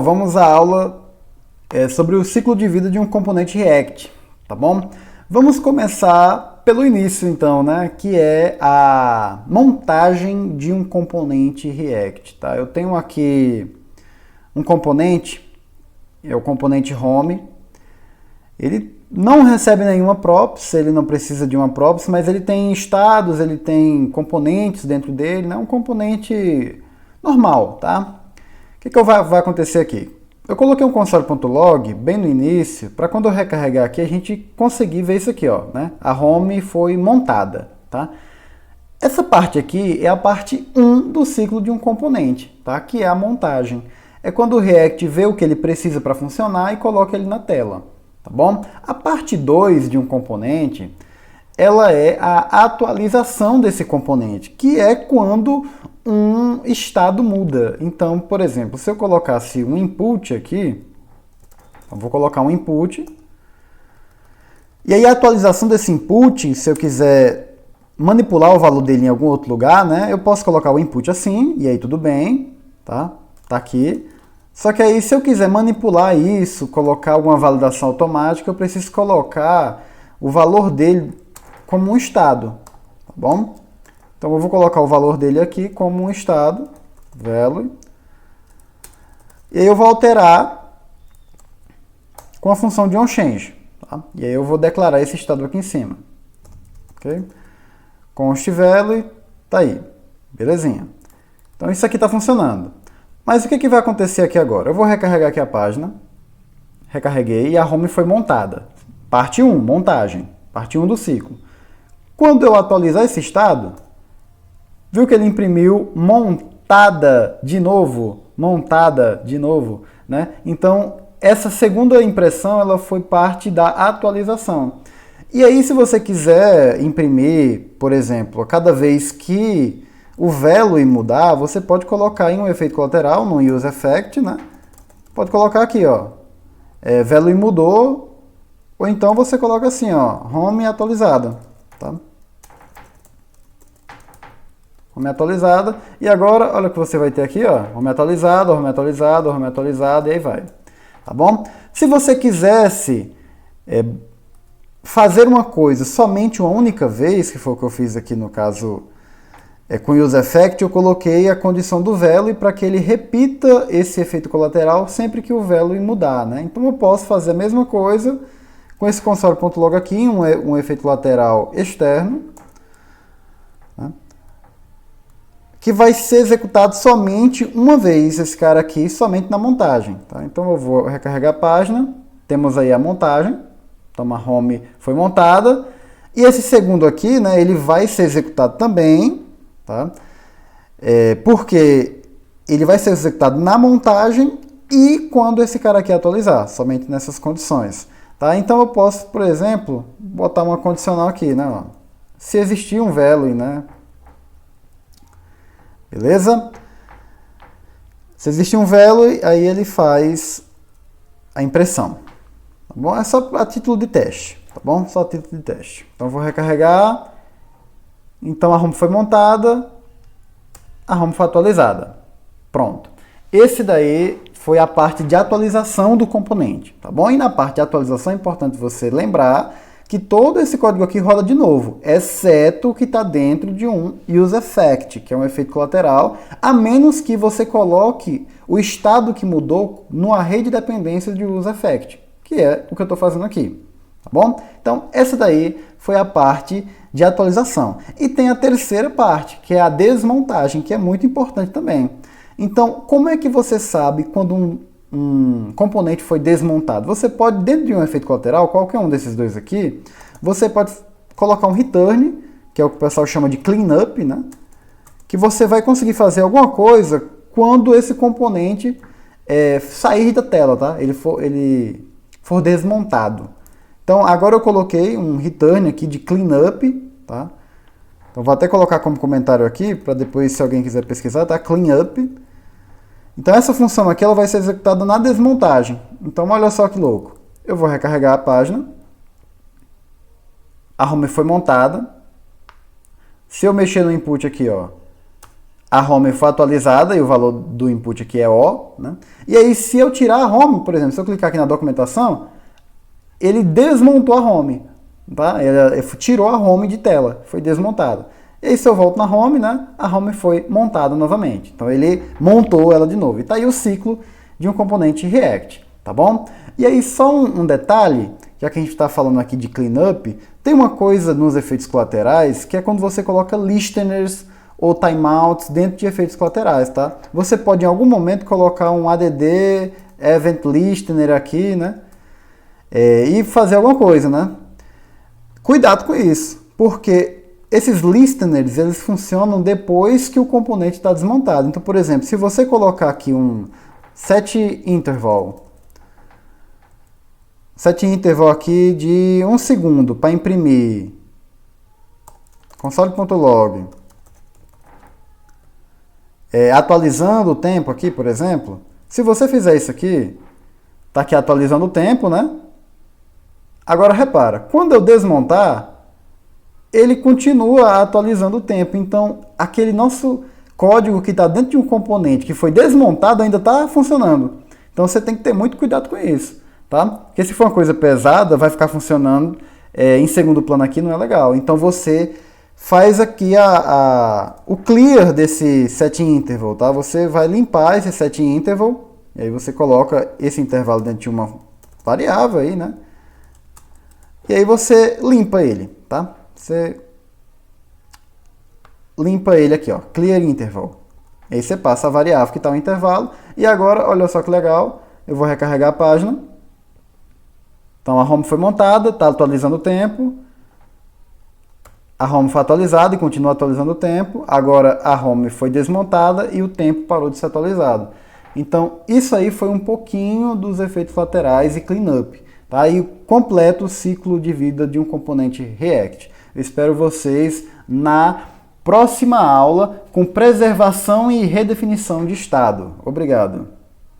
Vamos à aula sobre o ciclo de vida de um componente React, tá bom? Vamos começar pelo início então, né? Que é a montagem de um componente React, tá? Eu tenho aqui um componente, é o componente Home. Ele não recebe nenhuma props, ele não precisa de uma props, mas ele tem estados, ele tem componentes dentro dele, né? Um componente normal, tá? O que vai acontecer aqui? Eu coloquei um console.log bem no início, para quando eu recarregar aqui, a gente conseguir ver isso aqui, ó, né? A home foi montada, tá? Essa parte aqui é a parte 1 do ciclo de um componente, tá? Que é a montagem. É quando o React vê o que ele precisa para funcionar e coloca ele na tela, tá bom? A parte 2 de um componente, ela é a atualização desse componente, que é quando um estado muda. Então, por exemplo, se eu colocasse um input aqui, eu vou colocar um input, e aí a atualização desse input, se eu quiser manipular o valor dele em algum outro lugar, né, eu posso colocar o input assim, e aí tudo bem, tá? Tá aqui. Só que aí, se eu quiser manipular isso, colocar alguma validação automática, eu preciso colocar o valor dele como um estado, tá bom? Então eu vou colocar o valor dele aqui como um estado, value, e aí eu vou alterar com a função de onChange, tá? E aí eu vou declarar esse estado aqui em cima, ok? Const value, tá aí, belezinha. Então isso aqui está funcionando. Mas o que vai acontecer aqui agora? Eu vou recarregar aqui a página, recarreguei e a home foi montada. Parte 1, montagem, parte 1 do ciclo. Quando eu atualizar esse estado, viu que ele imprimiu montada de novo, né? Então, essa segunda impressão, ela foi parte da atualização. E aí, se você quiser imprimir, por exemplo, a cada vez que o value mudar, você pode colocar em um efeito colateral, no use effect, né? Pode colocar aqui, ó, value mudou, ou então você coloca assim, ó, home atualizada, tá? Home atualizada, e agora, olha o que você vai ter aqui, ó, home atualizada, home atualizada, home atualizada, e aí vai, tá bom? Se você quisesse fazer uma coisa somente uma única vez, que foi o que eu fiz aqui no caso com o use effect, eu coloquei a condição do value para que ele repita esse efeito colateral sempre que o value mudar, né? Então eu posso fazer a mesma coisa com esse console.log aqui, um efeito lateral externo, né? Que vai ser executado somente uma vez, esse cara aqui, somente na montagem, tá? Então eu vou recarregar a página, temos aí a montagem, então a home foi montada, e esse segundo aqui, né, ele vai ser executado também, tá? Porque ele vai ser executado na montagem e quando esse cara aqui atualizar, somente nessas condições, tá? Então eu posso, por exemplo, botar uma condicional aqui, né? Ó, se existir um value, né? Beleza? Se existir um value, aí ele faz a impressão. Tá bom? É só a título de teste, tá bom? Só a título de teste. Então eu vou recarregar. Então a home foi montada, a home foi atualizada. Pronto. Esse daí foi a parte de atualização do componente, tá bom? E na parte de atualização é importante você lembrar que todo esse código aqui roda de novo, exceto o que está dentro de um use effect, que é um efeito colateral, a menos que você coloque o estado que mudou no array de dependências de use effect, que é o que eu estou fazendo aqui, tá bom? Então, essa daí foi a parte de atualização. E tem a terceira parte, que é a desmontagem, que é muito importante também. Então, como é que você sabe quando um componente foi desmontado? Você pode, dentro de um efeito colateral, qualquer um desses dois aqui, você pode colocar um return, que é o que o pessoal chama de cleanup, né? Que você vai conseguir fazer alguma coisa quando esse componente sair da tela, tá? Ele for desmontado. Então, agora eu coloquei um return aqui de cleanup, tá? Então, vou até colocar como comentário aqui, para depois, se alguém quiser pesquisar, tá? Cleanup. Então, essa função aqui ela vai ser executada na desmontagem. Então, olha só que louco. Eu vou recarregar a página. A home foi montada. Se eu mexer no input aqui, ó, a home foi atualizada e o valor do input aqui é O, né? E aí, se eu tirar a home, por exemplo, se eu clicar aqui na documentação, ele desmontou a home, tá? Ele tirou a home de tela, foi desmontada. E aí, se eu volto na home, né, a home foi montada novamente. Então, ele montou ela de novo. E tá aí o ciclo de um componente React, tá bom? E aí, só um detalhe, já que a gente está falando aqui de cleanup, tem uma coisa nos efeitos colaterais, que é quando você coloca listeners ou timeouts dentro de efeitos colaterais, tá? Você pode em algum momento colocar um add event listener aqui, né? E fazer alguma coisa, né? Cuidado com isso, porque esses listeners, eles funcionam depois que o componente está desmontado. Então, por exemplo, se você colocar aqui um setInterval aqui de 1 segundo para imprimir console.log, atualizando o tempo aqui, por exemplo, se você fizer isso aqui, tá aqui atualizando o tempo, né? Agora repara, quando eu desmontar, ele continua atualizando o tempo. Então, aquele nosso código que está dentro de um componente que foi desmontado ainda está funcionando. Então, você tem que ter muito cuidado com isso, tá? Porque se for uma coisa pesada, vai ficar funcionando em segundo plano aqui, não é legal. Então, você faz aqui o clear desse setInterval, tá? Você vai limpar esse setInterval, e aí você coloca esse intervalo dentro de uma variável aí, né? E aí você limpa ele, tá? Você limpa ele aqui, ó, clear interval. E aí você passa a variável que está o intervalo. E agora, olha só que legal, eu vou recarregar a página. Então a home foi montada, está atualizando o tempo. A home foi atualizada e continua atualizando o tempo. Agora a home foi desmontada e o tempo parou de ser atualizado. Então isso aí foi um pouquinho dos efeitos laterais e cleanup. Tá? E completa o ciclo de vida de um componente React. Eu espero vocês na próxima aula com preservação e redefinição de estado. Obrigado.